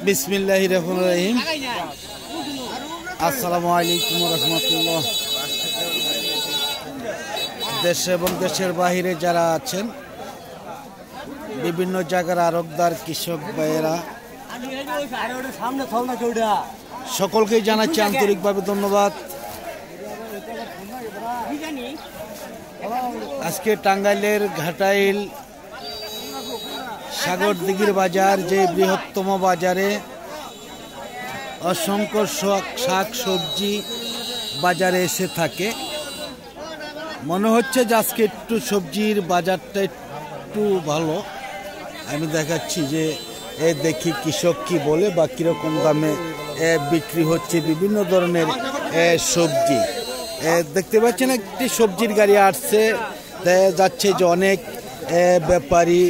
বিসমিল্লাহির রহমানির রহিম। আসসালামু আলাইকুম ওয়া রাহমাতুল্লাহ। দেশে এবং দেশের বাহিরে যারা আছেন, বিভিন্ন জায়গার আড়তদার কৃষক ভাইয়েরা, সকলকেই জানাচ্ছি আন্তরিকভাবে ধন্যবাদ। আজকে টাঙ্গাইলের ঘাটাইল সাগরদিঘির বাজার, যে বৃহত্তম বাজারে অসংখ্য শাক সবজি বাজারে এসে থাকে, মনে হচ্ছে যে আজকে একটু সবজির বাজারটা একটু ভালো। আমি দেখাচ্ছি যে দেখি কৃষক কি বলে বা কিরকম দামে বিক্রি হচ্ছে বিভিন্ন ধরনের সবজি। দেখতে পাচ্ছেন একটি সবজির গাড়ি আসছে, যাচ্ছে যে অনেক ব্যাপারী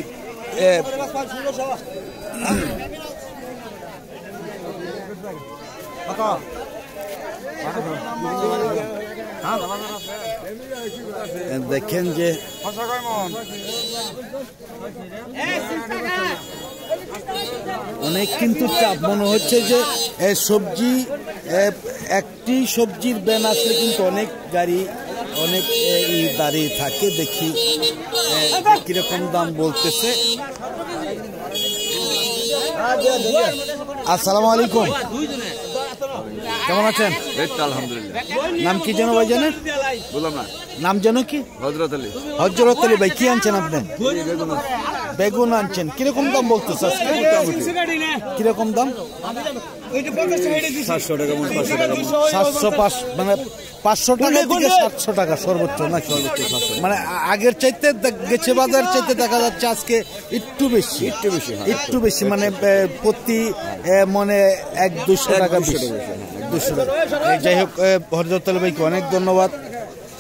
দেখেন যে অনেক কিন্তু চাপ। মনে হচ্ছে যে সবজি একটি সবজির ব্যান আসলে কিন্তু অনেক গাড়ি অনেক দাঁড়িয়ে থাকে। দেখি কিরকম দাম বলতেছে। আসসালামু আলাইকুম, কেমন আছেন? আলহামদুলিল্লাহ। নাম কি যেন ভাই জানেন? বললাম না, নাম যেন কি? হযরত আলী। হযরত আলী ভাই, কি আনছেন আপনি? বেগুন আনছেন। কিরকম দাম বলতেছে আজকে? কিরকম দাম? 700 টাকা, 500 টাকা, 705 মানে 500 টাকা থেকে 700 টাকা সর্বোচ্চ না? সর্বোচ্চ 700। মানে আগের চাইতে গেছে বাজার চাইতে দেখা যাচ্ছে আজকে একটু বেশি, একটু বেশি মানে প্রতি মনে 100-200 টাকা বেশি। 200 টাকা। যাই হোক, হযরত আলী ভাইকে অনেক ধন্যবাদ।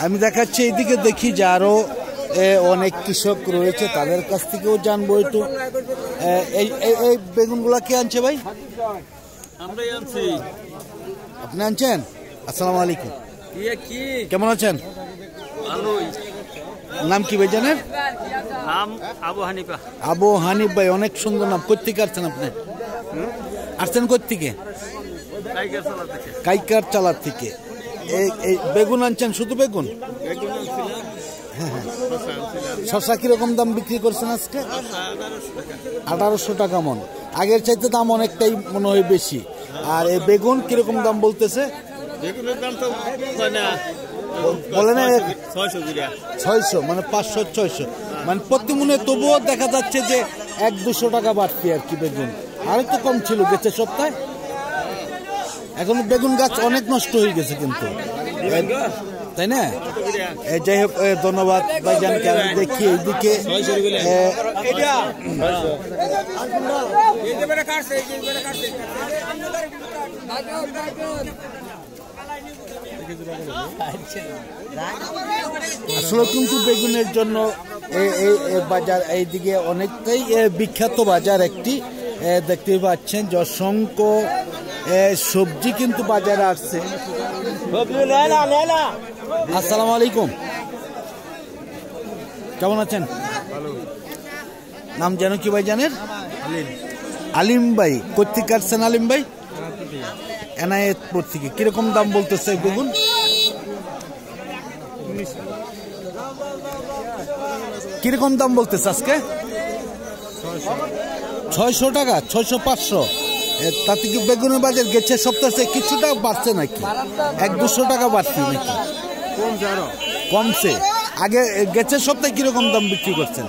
আমি দেখাচ্ছি এইদিকে, দেখি যে আরো অনেক কৃষক রয়েছে, তাদের কাছ থেকেও জানবো একটু। এই বেগুনগুলা কে আনছে ভাই? আপনি আনছেন? আসসালামু আলাইকুম, কেমন আছেন? নাম কি ভাই জানেন? আবু হানিফা। আবু হানিফ ভাই, অনেক সুন্দর নাম। কোথেকে আসছেন আপনি? আসছেন কোথেকে? কাইকার চালার থেকে। এই বেগুন আনছেন? শুধু বেগুন? হ্যাঁ হ্যাঁ। শসা কিরকম দাম বিক্রি করছেন আজকে? 1800 টাকা মন। আগের চাইতে দাম অনেকটাই মনে হয় বেশি। আর এই বেগুন কিরকম দাম বলতেছে? বলে না 600, মানে 500-600, মানে প্রতি মনে। তবুও দেখা যাচ্ছে যে 100-200 টাকা বাড়তি আর কি বেগুন। আর একটু কম ছিল গেছে সপ্তাহে। এখন বেগুন গাছ অনেক নষ্ট হয়ে গেছে কিন্তু, তাই না? যাই হোক, ধন্যবাদ ভাইজানকে। আমি দেখি এইদিকে আসলে কিন্তু বেগুনের জন্য এই বাজার এইদিকে অনেকটাই বিখ্যাত বাজার একটি। দেখতে পাচ্ছেন যে অসংখ্য সবজি কিন্তু বাজারে আসছে। আসসালামু আলাইকুম, কেমন আছেন? নাম যেন কি ভাই জানেন? আলিম ভাই। কোথেকে আসছেন আলিম ভাই? এনায়েতপুর থেকে। কিরকম দাম বলতেছে বেগুন? কিরকম দাম বলতেছে আজকে? 600 টাকা, 600-500। তাতে কি বেগুনের বাজার গেছে সপ্তাহে কিছুটা বাড়ছে নাকি? 100-200 টাকা বাড়ছে নাকি? কমছে। আগে গেছে সপ্তাহে কিরকম দাম বিক্রি করছেন?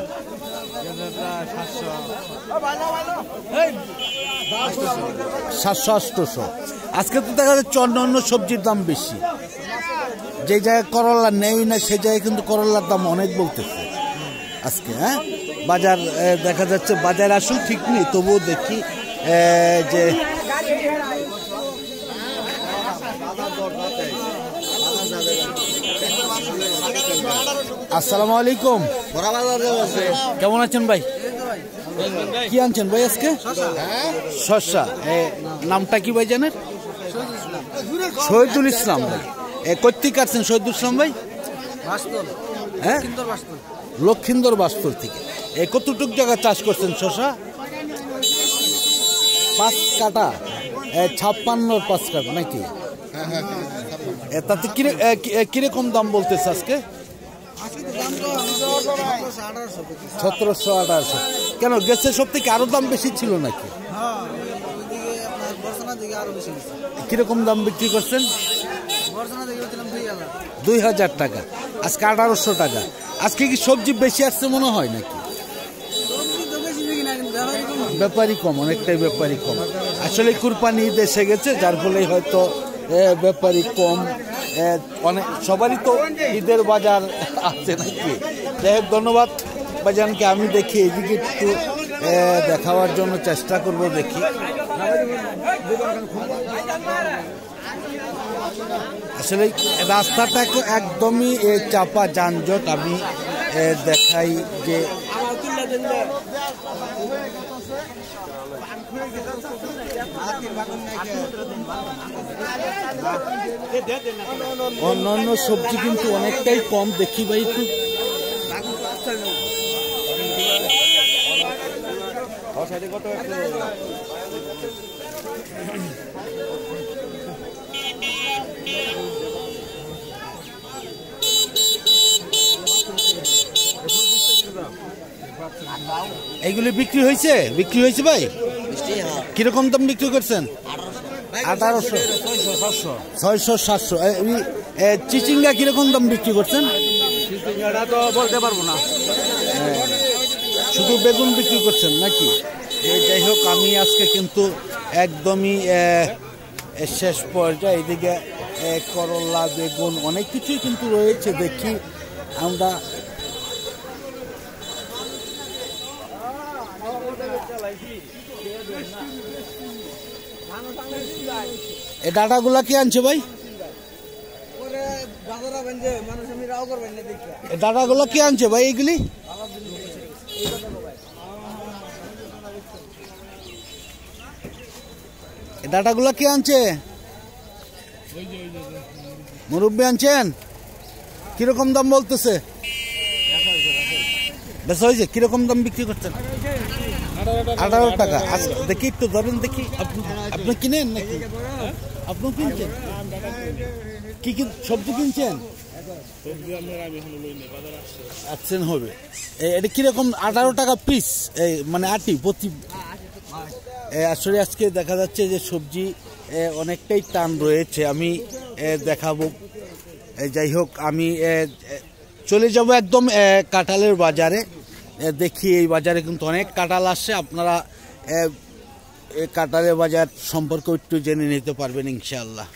700-800। আজকে তো দেখা যাচ্ছে অন্য সবজির দাম বেশি। যে জায়গায় করলা নেই না সেই জায়গায় কিন্তু করলার দাম অনেক বলতেছে আজকে। হ্যাঁ, বাজার দেখা যাচ্ছে বাজার আসলে ঠিক নেই, তবুও দেখি যে আসসালামু আলাইকুম, কেমন আছেন ভাই? কি আনছেন ভাই আজকে? শসা। নামটা কি ভাই জানেন? শহীদুল ইসলাম ভাই। কোথেকে আসছেন শহীদুল ইসলাম ভাই? হ্যাঁ, লক্ষিন্দর বাস্তর থেকে। কতটুক জায়গা চাষ করছেন শশা? 5 কাটা, 56 5 কাটা নাকি? তাতে কিরকম দাম বলতেছে আজকে? 1700-1800। কেন গেছে সব থেকে আরো দাম বেশি ছিল নাকি? কিরকম দাম বিক্রি করছেন? 2000 টাকা, আজকে 1800 টাকা। আজকে কি সবজি বেশি আসছে মনে হয় নাকি? ব্যাপারী কম, অনেকটাই ব্যাপারী কম। আসলে কুরবানি ঈদ এসে গেছে, যার ফলে হয়তো ব্যাপারী কম। অনেক সবারই তো ঈদের বাজার আছে নাকি? যাই হোক, ধন্যবাদ বাজানকে। আমি দেখি এদিকে একটু দেখাবার জন্য চেষ্টা করব, দেখি। আসলে রাস্তাটা একদমই চাপা, যানজট। আমি দেখাই যে অন্যান্য সবজি কিন্তু অনেকটাই কম। দেখি ভাই একটু, এইগুলি বিক্রি হয়েছে? বিক্রি হয়েছে ভাই? কিরকম দাম বিক্রি করছেন? 1800, 600, 700। চিচিঙ্গা কিরকম দাম বিক্রি করছেন? তো বলতে পারবো না, শুধু বেগুন বিক্রি করছেন নাকি? যাই হোক, আমি আজকে কিন্তু একদমই শেষ পর্যায়ে। এদিকে করলা, বেগুন অনেক কিছুই কিন্তু রয়েছে। দেখি আমরা এই ডাটাগুলা কি আনছে ভাই? ডাটাগুলা কি আনছে ভাই? এইগুলি ডাটাগুলা কি আনছে? মুরব্বী আনছেন? কিরকম দাম বলতেছে? বেচা হয়েছে? কিরকম দাম বিক্রি করছেন? 18 টাকা। দেখি একটু ধরেন, দেখি। আপনি কিনেন নাকি? আপনি কিনছেন? কি সবজি কিনছেন? আসছেন হবে। এটা কিরকম? 18 টাকা পিস, মানে আটি প্রতি। আসলে আজকে দেখা যাচ্ছে যে সবজি অনেকটাই টান রয়েছে। আমি দেখাবো। যাই হোক, আমি চলে যাব একদম কাঁঠালের বাজারে। দেখি এই বাজারে কিন্তু অনেক কাঁঠাল আসছে। আপনারা কাঁঠালের বাজার সম্পর্কে একটু জেনে নিতে পারবেন ইনশাআল্লাহ।